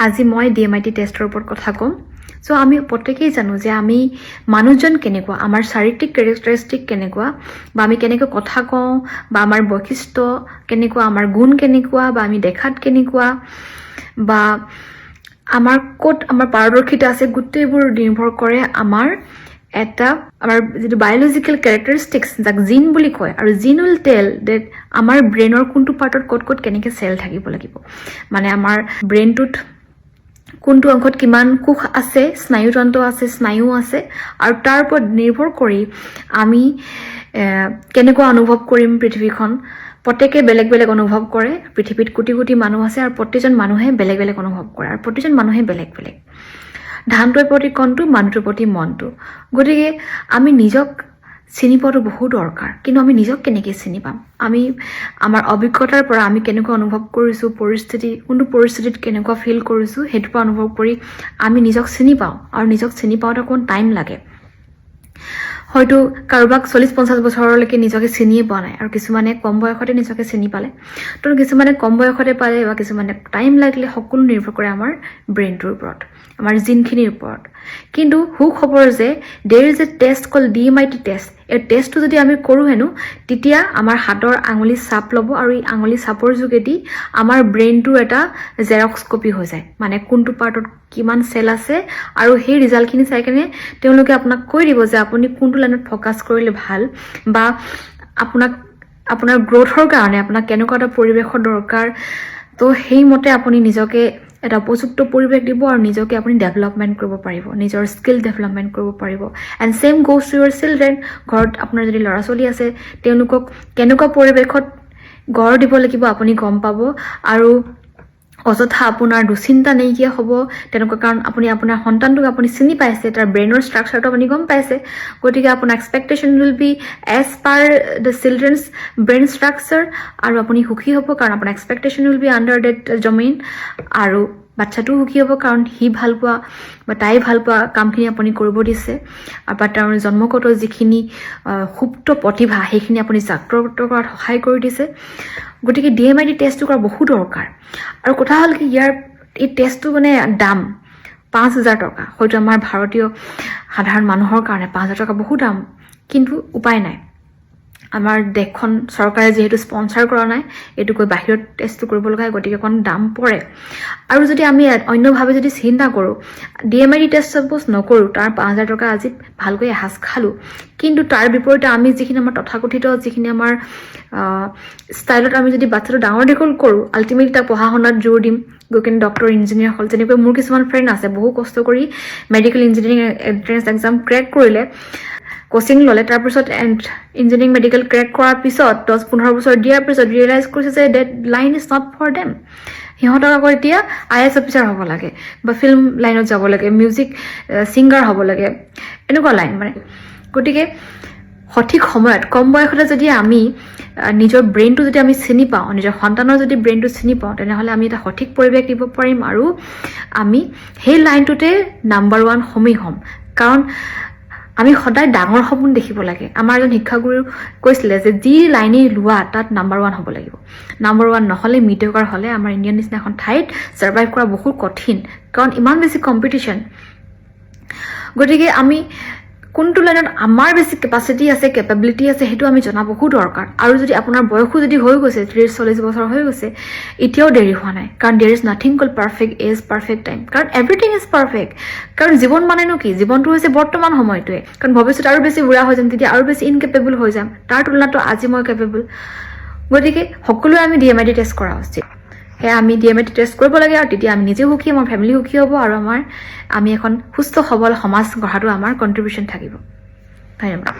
আজি মই DMIT টেষ্টৰ ওপৰত কথা ক'ম সো আমি প্ৰত্যেকেই জানো যে আমি মানুহজন কেনেকুৱা আমাৰ শাৰীৰিক ক্যাৰেক্টাৰিষ্টিক কেনেকুৱা বা আমি কেনেকৈ কথা কওঁ বা আমাৰ বৈশিষ্ট্য কেনেকুৱা আমাৰ গুণ কেনেকুৱা বা আমি দেখাত কেনেকুৱা বা আমাৰ কোট আমাৰ পাৰদৰ্শিতা আছে গোটেইবোৰ নিৰ্ভৰ কৰে আমাৰ যেটো বায়োলজিক্যাল ক্যাৰেক্টাৰিষ্টিক্স যাক জিন বুলি কয় আৰু জিন উইল টেল দ্যাট আমাৰ ব্ৰেইনৰ কোনটো পাৰ্টত ক'ত কেনেকৈ সেল থাকিব লাগিব মানে আমাৰ ব্ৰেইনটোত কোনটো অংশত কিমান কোষ আছে স্নায়ুতন্ত্ৰ আছে স্নায়ু আছে আৰু তাৰ ওপৰত নিৰ্ভৰ কৰি আমি কেনেকুৱা অনুভৱ কৰিম পৃথিৱীখন প্ৰত্যেকে বেলেগ বেলেগ অনুভৱ কৰে পৃথিৱীত কোটি কোটি মানুহ আছে আৰু প্ৰতিজন মানুহে বেলেগ বেলেগ অনুভৱ কৰে আৰু প্ৰতিজন মানুহে বেলেগ বেলেগ ধানটোৰ প্ৰতি কণটো মানুহটোৰ প্ৰতি মনটো গতিকে আমি নিজক চিনি পোৱাটো বহুত দৰকাৰ কিন্তু আমি নিজক কেনেকৈ চিনি পাম আমি আমাৰ অভিজ্ঞতাৰ পৰা আমি কেনেকৈ অনুভৱ কৰিছো কোনটো পৰিস্থিতিত কেনেকুৱা ফিল কৰিছো হেতুৰ পৰা অনুভৱ কৰি আমি নিজক চিনি পাওঁ আৰু নিজক চিনি পাওঁতে কোন টাইম লাগে হয়তো কাৰোবাক 40-50 বছৰলৈকে নিজকে চিনিয়ে পোৱা নাই আৰু কিছুমানে কম বয়সতে নিজকে চিনি পালে তো কিছুমানে কম বয়সতে পালে বা কিছুমানে টাইম লাগিলে সকলো নিৰ্ভৰ কৰে আমাৰ ব্ৰেইনটোৰ ওপৰত আমাৰ জিনখিনিৰ ওপৰত কিন্তু খবৰ যে there is a test called DMIT test এই টেষ্টটো যদি আমি কৰো হেনো তেতিয়া আমাৰ হাতৰ আঙুলি ছাপ ল'ব আৰু এই আঙুলি ছাপৰ যোগেদি আমাৰ ব্ৰেইনটোৰ এটা জেৰক্স কপি হৈ যায় মানে কোনটো পাৰ্টত কিমান সেল আছে আৰু সেই ৰিজাল্টখিনি চাই কেনে তেওঁলোকে আপোনাক কৈ দিব যে আপুনি কোনটো লাইনত ফোকাস কৰিলে ভাল বা আপোনাৰ গ্ৰোথৰ কাৰণে আপোনাক কেনেকুৱা এটা পৰিৱেশৰ দৰকাৰ তো সেই মতে আপুনি নিজকে এটা উপযুক্ত পৰিৱেশ দিব আৰু নিজকে আপুনি ডেভেলপমেন্ট কৰিব পাৰিব নিজৰ স্কিল ডেভেলপমেন্ট কৰিব পাৰিব and same goes to Euro children ঘৰত আপোনাৰ যদি ল'ৰা ছোৱালী আছে তেওঁলোকক কেনেকুৱা পৰিৱেশত গঢ় দিব লাগিব আপুনি গম পাব আৰু অযথা আপোনাৰ দুচিন্তা নাইকিয়া হ'ব তেনেকুৱা কাৰণ আপুনি আপোনাৰ সন্তানটোক আপুনি চিনি পাইছে তাৰ ব্ৰেইনৰ ষ্ট্ৰাকচাৰটো আপুনি গম পাইছে গতিকে আপোনাৰ expectation will be as per the children's brain structure আৰু আপুনি সুখী হ'ব কাৰণ আপোনাৰ expectation will be under that domain আৰু বাচ্চাটো সুখী হ'ব কাৰণ সি ভাল পোৱা বা তাই ভাল পোৱা কামখিনি আপুনি কৰিব দিছে আৰু তাৰ জন্মগত যিখিনি সুপ্ত প্ৰতিভা সেইখিনি আপুনি জাগ্ৰত কৰাত সহায় কৰি দিছে গতিকে DMIT টেষ্টটো কৰা বহুত দৰকাৰ আৰু কথা হ'ল কি ইয়াৰ এই টেষ্টটো মানে দাম 5000 টকা হয়তো আমাৰ ভাৰতীয় সাধাৰণ মানুহৰ কাৰণে 5000 টকা বহুত দাম কিন্তু উপায় নাই আমাৰ দেশখন চৰকাৰে যেহেতু স্পন্সৰ কৰা নাই এটুকৈ বাহিৰত টেষ্টটো কৰিব লগা গতিকে কোন দাম পৰে আৰু যদি আমি অন্যভাৱে যদি চিন্তা কৰো DMIT টেষ্ট সাপোজ নকৰো তাৰ 5000 টকা আজি ভালকৈ এহাজ খালো কিন্তু তাৰ বিপৰীতে আমি যিখিনি আমাৰ তথাকথিত যিখিনি আমাৰ ষ্টাইলত আমি যদি বাচ্চাটো ডাঙৰ দীঘল কৰো আলটিমেটলি তাৰ পঢ়া শুনাত জোৰ দিম গকিন ডক্টৰ ইঞ্জিনিয়াৰ হল যেনেকৈ মোৰ কিছুমান ফ্ৰেণ্ড আছে বহু কষ্ট কৰি medical engineering entrance exam crack কৰিলে কোচিং ললে তাৰ পিছত ইঞ্জিনিয়াৰিং মেডিকেল ক্ৰেক কৰাৰ পিছত 10-15 বছৰ দিয়াৰ পিছত ৰিয়েলাইজ কৰিছে যে that line is not for them সিহঁতক আকৌ এতিয়া IAS অফিচাৰ হ'ব লাগে বা ফিল্ম লাইনত যাব লাগে মিউজিক সিঙ্গাৰ হ'ব লাগে এনেকুৱা লাইন মানে গতিকে সঠিক সময়ত কম বয়সতে যদি আমি নিজৰ ব্ৰেইনটো যদি আমি চিনি পাওঁ নিজৰ সন্তানৰ যদি ব্ৰেইনটো চিনি পাওঁ তেনেহলে আমি এটা সঠিক পৰিৱেশ দিব পাৰিম আৰু আমি সেই লাইনটোতে নাম্বাৰ 1 হ'ম কাৰণ আমি সদায় ডাঙৰ সপোন দেখিব লাগে আমাৰ এজন শিক্ষাগুৰু কৈছিলে যে যি লাইনে লোৱা তাত নাম্বাৰ 1 হ'ব লাগিব নাম্বাৰ 1 নহলে মিডিয়কাৰ হলে আমাৰ ইণ্ডিয়ান নিচিনা এখন ঠাইত সাৰ্ভাইভ কৰা বহুত কঠিন কাৰণ ইমান বেছি কম্পিটিশন গতিকে আমি কোনটো লাইনত আমাৰ বেছি কেপাসিটি আছে কেপাবিলিটি আছে হেতু আমি জনা বহুত দৰকাৰ আৰু যদি আপোনাৰ বয়সো যদি হৈ গৈছে 30-40 বছৰ হৈ গৈছে এতিয়াও দেৰি হোৱা নাই কাৰণ there is nothing called perfect age perfect time কাৰণ everything is perfect কাৰণ জীৱন মানেনো কি জীৱনটো হৈছে বৰ্তমান সময়টোৱে কাৰণ ভৱিষ্যত আৰু বেছি বুঢ়া হৈ যাম তেতিয়া আৰু বেছি ইনকেপেবল হৈ যাম তাৰ তুলনাত আজি মই কেপেবল গতিকে সকলোৱে আমি DMIT টেষ্ট কৰা উচিত আমি DMIT টেষ্ট কৰিব লাগে আৰু তেতিয়া আমি নিজে সুখী আমাৰ ফ্যামিলি সুখী হ'ব আৰু আমি এখন সুস্থ সবল সমাজ গঢ়াটো আমাৰ কন্ট্ৰিবিউশন থাকিব ধন্যবাদ